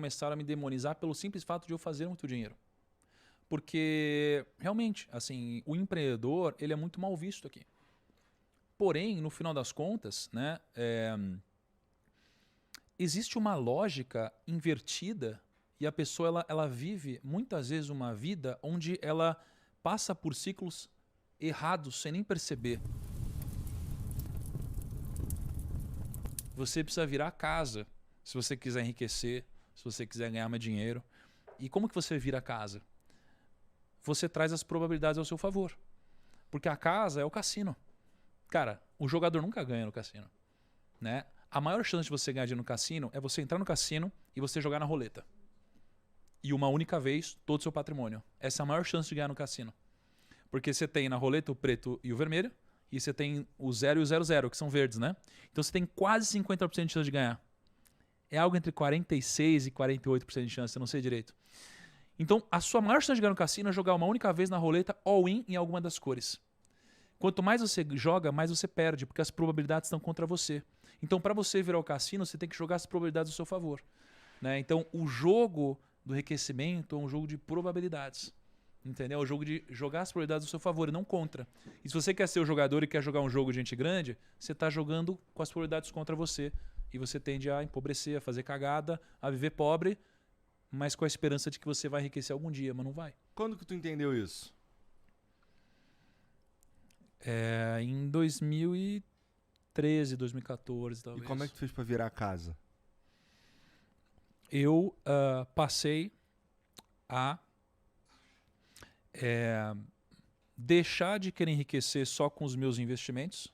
começaram a me demonizar pelo simples fato de eu fazer muito dinheiro. Porque, realmente, assim, o empreendedor, ele é muito mal visto aqui. Porém, no final das contas, né, existe uma lógica invertida e a pessoa ela vive muitas vezes uma vida onde ela passa por ciclos errados sem nem perceber. Você precisa virar casa se você quiser enriquecer, se você quiser ganhar mais dinheiro. E como que você vira a casa? Você traz as probabilidades ao seu favor. Porque a casa é o cassino. Cara, o jogador nunca ganha no cassino, né? A maior chance de você ganhar dinheiro no cassino é você entrar no cassino e você jogar na roleta. E uma única vez, todo o seu patrimônio. Essa é a maior chance de ganhar no cassino. Porque você tem na roleta o preto e o vermelho, e você tem o 0 e o 00, que são verdes, né? Então você tem quase 50% de chance de ganhar. É algo entre 46% e 48% de chance, eu não sei direito. Então, a sua maior chance de ganhar no cassino é jogar uma única vez na roleta all-in em alguma das cores. Quanto mais você joga, mais você perde, porque as probabilidades estão contra você. Então, para você virar o cassino, você tem que jogar as probabilidades ao seu favor, né? Então, o jogo do enriquecimento é um jogo de probabilidades. Entendeu? É o jogo de jogar as probabilidades ao seu favor e não contra. E se você quer ser o jogador e quer jogar um jogo de gente grande, você está jogando com as probabilidades contra você. E você tende a empobrecer, a fazer cagada, a viver pobre, mas com a esperança de que você vai enriquecer algum dia, mas não vai. Quando que tu entendeu isso? Em 2013, 2014, talvez. E como é que tu fez pra virar a casa? Eu passei a deixar de querer enriquecer só com os meus investimentos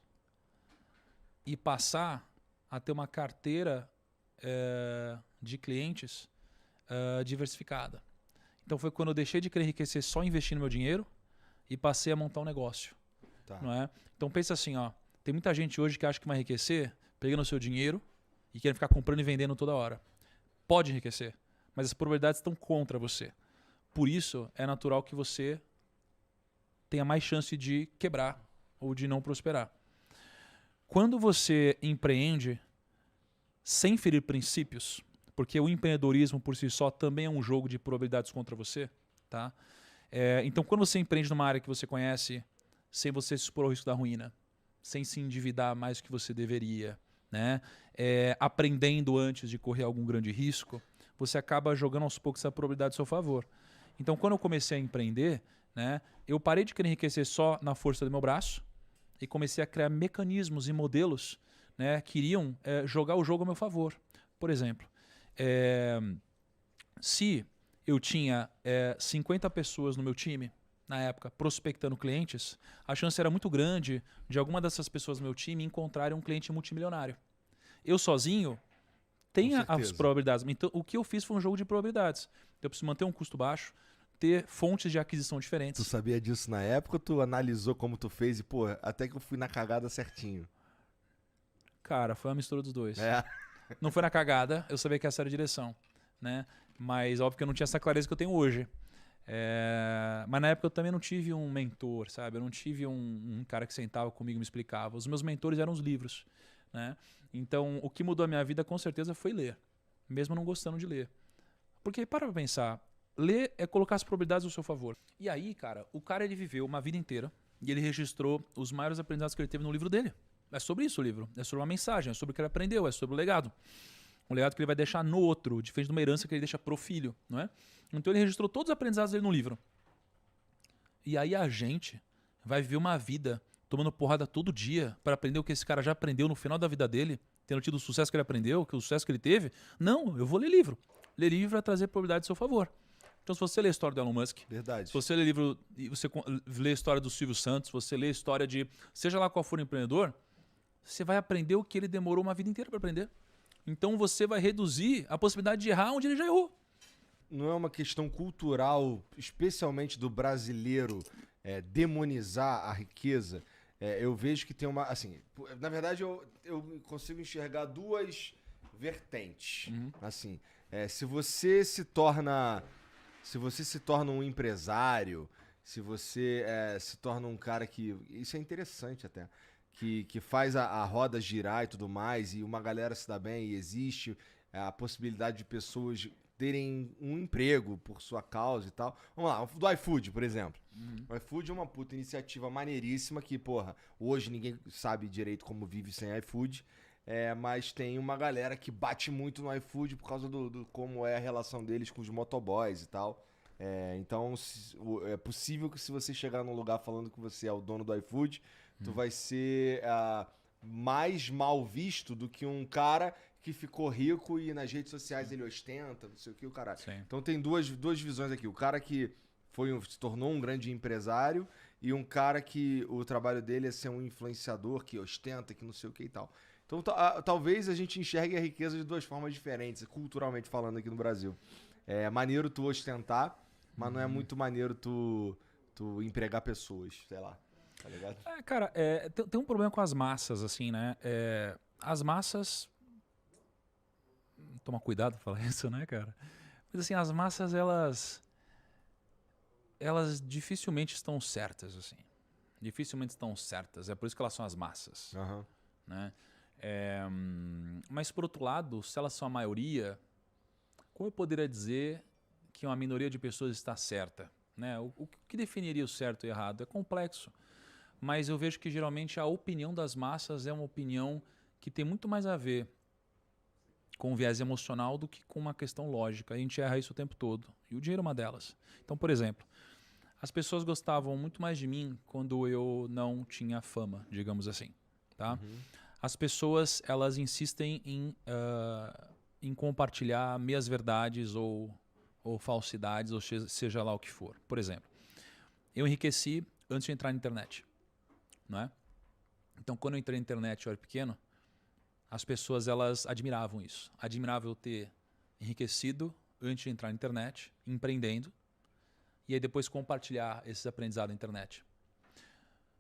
e passar a ter uma carteira de clientes diversificada. Então foi quando eu deixei de querer enriquecer só investindo meu dinheiro e passei a montar um negócio. Tá. Não é? Então pensa assim, ó, tem muita gente hoje que acha que vai enriquecer pegando o seu dinheiro e querendo ficar comprando e vendendo toda hora. Pode enriquecer, mas as probabilidades estão contra você. Por isso é natural que você tenha mais chance de quebrar ou de não prosperar. Quando você empreende sem ferir princípios, porque o empreendedorismo por si só também é um jogo de probabilidades contra você, tá? Então quando você empreende numa área que você conhece, sem você se expor ao risco da ruína, sem se endividar mais do que você deveria, né? Aprendendo antes de correr algum grande risco, você acaba jogando aos poucos essa probabilidade a seu favor. Então, quando eu comecei a empreender, né, eu parei de querer enriquecer só na força do meu braço e comecei a criar mecanismos e modelos, né, que iriam jogar o jogo a meu favor. Por exemplo, se eu tinha 50 pessoas no meu time, na época, prospectando clientes, a chance era muito grande de alguma dessas pessoas do meu time encontrarem um cliente multimilionário. Eu sozinho tenho as probabilidades. Então, o que eu fiz foi um jogo de probabilidades. Eu preciso manter um custo baixo, ter fontes de aquisição diferentes. Tu sabia disso na época ou tu analisou como tu fez e, pô, até que eu fui na cagada certinho? Cara, foi uma mistura dos dois. É. Não foi na cagada, eu sabia que essa era a direção, né? Mas óbvio que eu não tinha essa clareza que eu tenho hoje. Mas na época eu também não tive um mentor, sabe? Eu não tive um cara que sentava comigo e me explicava. Os meus mentores eram os livros, né? Então o que mudou a minha vida com certeza foi ler, mesmo não gostando de ler. Porque para pra pensar, ler é colocar as probabilidades ao seu favor. E aí, cara, o cara ele viveu uma vida inteira e ele registrou os maiores aprendizados que ele teve no livro dele. É sobre isso o livro, é sobre uma mensagem, é sobre o que ele aprendeu, é sobre o legado. Um legado que ele vai deixar no outro, diferente de uma herança que ele deixa pro filho, não é? Então ele registrou todos os aprendizados dele no livro. E aí a gente vai viver uma vida tomando porrada todo dia para aprender o que esse cara já aprendeu no final da vida dele, tendo tido o sucesso que ele aprendeu, o sucesso que ele teve. Não, eu vou ler livro. Ler livro vai trazer probabilidade a seu favor. Então se você ler a história do Elon Musk, Verdade. se você ler livro, você lê a história do Silvio Santos, você lê a história de seja lá qual for o empreendedor, você vai aprender o que ele demorou uma vida inteira para aprender. Então você vai reduzir a possibilidade de errar onde ele já errou. Não é uma questão cultural, especialmente do brasileiro, demonizar a riqueza? Eu vejo que tem uma... Assim, na verdade, eu consigo enxergar duas vertentes. Assim, se você se torna um empresário, se você se torna um cara que... Isso é interessante até. Que faz a roda girar e tudo mais, e uma galera se dá bem, e existe a possibilidade de pessoas terem um emprego por sua causa e tal. Vamos lá, do iFood, por exemplo. O iFood é uma puta iniciativa maneiríssima que, porra, hoje ninguém sabe direito como vive sem iFood, mas tem uma galera que bate muito no iFood por causa do como é a relação deles com os motoboys e tal. Então, é possível que se você chegar num lugar falando que você é o dono do iFood, tu vai ser mais mal visto do que um cara que ficou rico e nas redes sociais ele ostenta, não sei o que, o caralho. Sim. Então tem duas visões aqui. O cara que se tornou um grande empresário e um cara que o trabalho dele é ser um influenciador que ostenta, que não sei o que e tal. Então talvez a gente enxergue a riqueza de duas formas diferentes, culturalmente falando aqui no Brasil. É maneiro tu ostentar, mas não é muito maneiro tu empregar pessoas, sei lá. Tá ligado? Cara, tem um problema com as massas, assim, né? As massas... Toma cuidado pra falar isso, né, cara? Mas assim, as massas, elas dificilmente estão certas, assim. Dificilmente estão certas. É por isso que elas são as massas, né? Mas, por outro lado, se elas são a maioria, como eu poderia dizer que uma minoria de pessoas está certa, né? O que definiria o certo e o errado? É complexo. Mas eu vejo que, geralmente, a opinião das massas é uma opinião que tem muito mais a ver com um viés emocional do que com uma questão lógica. A gente erra isso o tempo todo. E o dinheiro é uma delas. Então, por exemplo, as pessoas gostavam muito mais de mim quando eu não tinha fama, digamos assim. Tá? As pessoas, elas insistem em compartilhar meias verdades ou falsidades, ou seja lá o que for. Por exemplo, eu enriqueci antes de entrar na internet. Não é? Então, quando eu entrei na internet, eu era pequeno, as pessoas, elas admiravam isso. Admiravam eu ter enriquecido antes de entrar na internet, empreendendo, e aí depois compartilhar esses aprendizados na internet.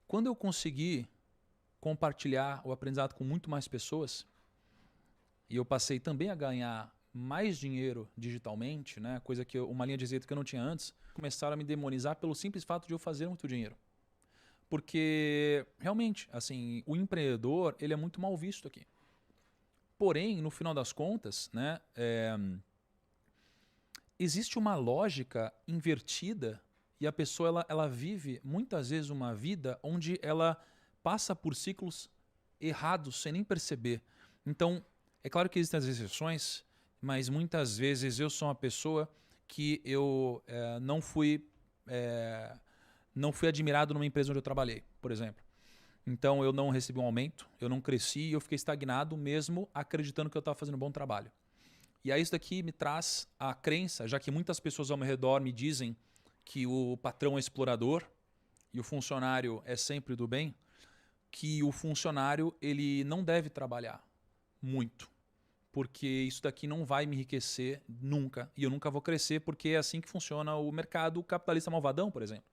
Quando eu consegui compartilhar o aprendizado com muito mais pessoas, e eu passei também a ganhar mais dinheiro digitalmente, né, uma linha de receita que eu não tinha antes, começaram a me demonizar pelo simples fato de eu fazer muito dinheiro. Porque, realmente, assim, o empreendedor, ele é muito mal visto aqui. Porém, no final das contas, né, existe uma lógica invertida e a pessoa ela vive muitas vezes uma vida onde ela passa por ciclos errados sem nem perceber. Então, é claro que existem as exceções, mas muitas vezes eu sou uma pessoa que eu não fui admirado numa empresa onde eu trabalhei, por exemplo. Então, eu não recebi um aumento, eu não cresci e eu fiquei estagnado mesmo acreditando que eu estava fazendo um bom trabalho. E aí isso daqui me traz a crença, já que muitas pessoas ao meu redor me dizem que o patrão é explorador e o funcionário é sempre do bem, que o funcionário ele não deve trabalhar muito, porque isso daqui não vai me enriquecer nunca e eu nunca vou crescer, porque é assim que funciona o mercado capitalista malvadão, por exemplo.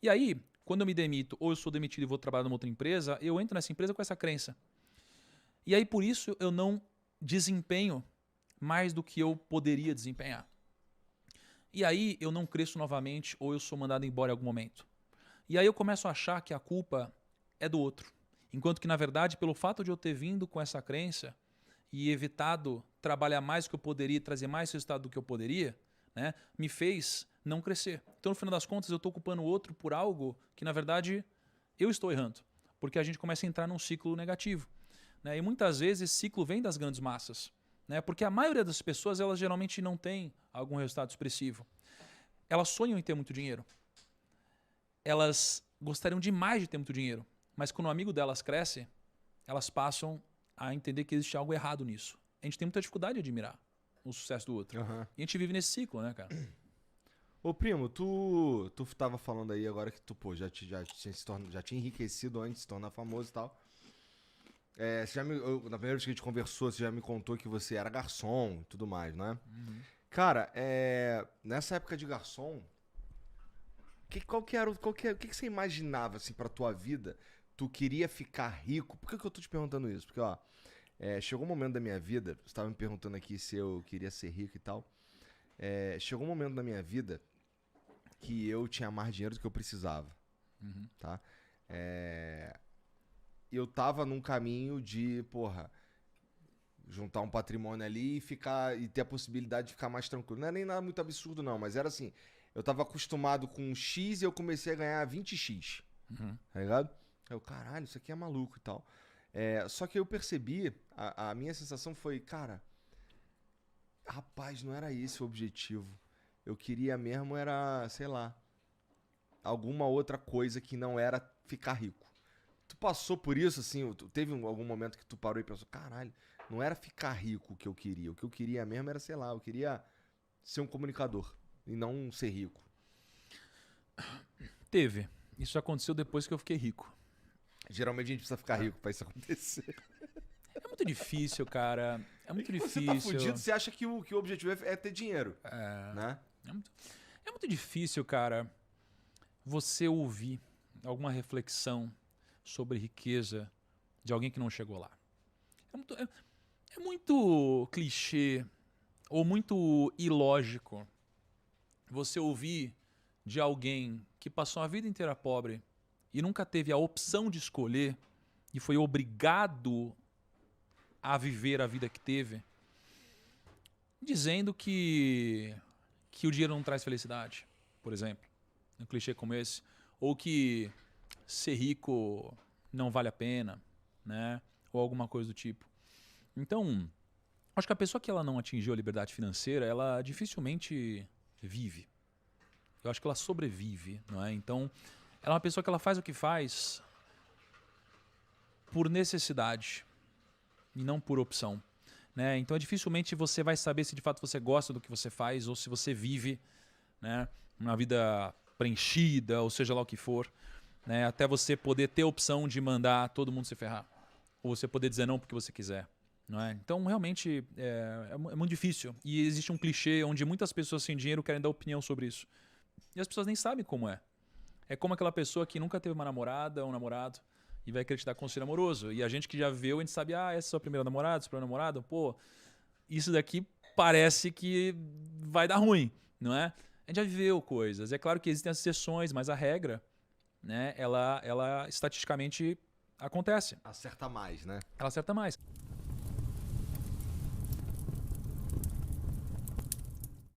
E aí, quando eu me demito ou eu sou demitido e vou trabalhar numa outra empresa, eu entro nessa empresa com essa crença. E aí, por isso, eu não desempenho mais do que eu poderia desempenhar. E aí, eu não cresço novamente ou eu sou mandado embora em algum momento. E aí, eu começo a achar que a culpa é do outro. Enquanto que, na verdade, pelo fato de eu ter vindo com essa crença e evitado trabalhar mais do que eu poderia e trazer mais resultado do que eu poderia, né, me fez não crescer. Então, no final das contas, eu estou culpando o outro por algo que, na verdade, eu estou errando. Porque a gente começa a entrar num ciclo negativo. Né? E muitas vezes esse ciclo vem das grandes massas. Né? Porque a maioria das pessoas, elas geralmente não tem algum resultado expressivo. Elas sonham em ter muito dinheiro. Elas gostariam demais de ter muito dinheiro. Mas quando o amigo delas cresce, elas passam a entender que existe algo errado nisso. A gente tem muita dificuldade de admirar o sucesso do outro. E a gente vive nesse ciclo, né, cara? Ô, primo, tu tava falando aí agora que tu, pô, já tinha enriquecido antes de se tornar famoso e tal. Na primeira vez que a gente conversou, você já me contou que você era garçom e tudo mais, não é? Cara, nessa época de garçom, o que você imaginava, assim, pra tua vida? Tu queria ficar rico? Por que eu tô te perguntando isso? Porque, ó, chegou um momento da minha vida, você tava me perguntando aqui se eu queria ser rico e tal. Chegou um momento da minha vida que eu tinha mais dinheiro do que eu precisava, tá? Eu tava num caminho de, porra, juntar um patrimônio ali e ficar e ter a possibilidade de ficar mais tranquilo. Não é nem nada muito absurdo, não, mas era assim. Eu tava acostumado com X e eu comecei a ganhar 20x. Tá ligado? Aí eu, caralho, isso aqui é maluco e tal. Só que eu percebi, a minha sensação foi, cara, rapaz, não era esse o objetivo. Eu queria mesmo era, sei lá, alguma outra coisa que não era ficar rico. Tu passou por isso, assim, teve algum momento que tu parou e pensou, caralho, não era ficar rico o que eu queria. O que eu queria mesmo era, sei lá, eu queria ser um comunicador e não ser rico. Teve. Isso aconteceu depois que eu fiquei rico. Geralmente a gente precisa ficar rico pra isso acontecer. É muito difícil, cara. É muito Você difícil. tá fudido, você acha que o objetivo é ter dinheiro, né? É muito difícil, cara, você ouvir alguma reflexão sobre riqueza de alguém que não chegou lá. É muito clichê ou muito ilógico você ouvir de alguém que passou a vida inteira pobre e nunca teve a opção de escolher e foi obrigado a viver a vida que teve, dizendo que o dinheiro não traz felicidade, por exemplo, um clichê como esse, ou que ser rico não vale a pena, né? Ou alguma coisa do tipo. Então, acho que a pessoa que ela não atingiu a liberdade financeira, ela dificilmente vive. Eu acho que ela sobrevive, não é? Então, ela é uma pessoa que ela faz o que faz por necessidade e não por opção, né? Então, dificilmente você vai saber se de fato você gosta do que você faz ou se você vive, né, uma vida preenchida, ou seja lá o que for, né, até você poder ter a opção de mandar todo mundo se ferrar, ou você poder dizer não porque você quiser, não é? Então, realmente, é muito difícil. E existe um clichê onde muitas pessoas sem dinheiro querem dar opinião sobre isso. E as pessoas nem sabem como é. É como aquela pessoa que nunca teve uma namorada ou um namorado e vai querer te dar conselho amoroso. E a gente que já viveu, a gente sabe, essa é a sua primeira namorada, seu primeiro namorado, pô, isso daqui parece que vai dar ruim, não é? A gente já viveu coisas. É claro que existem as exceções, mas a regra, né, ela estatisticamente acontece. Acerta mais, né? Ela acerta mais.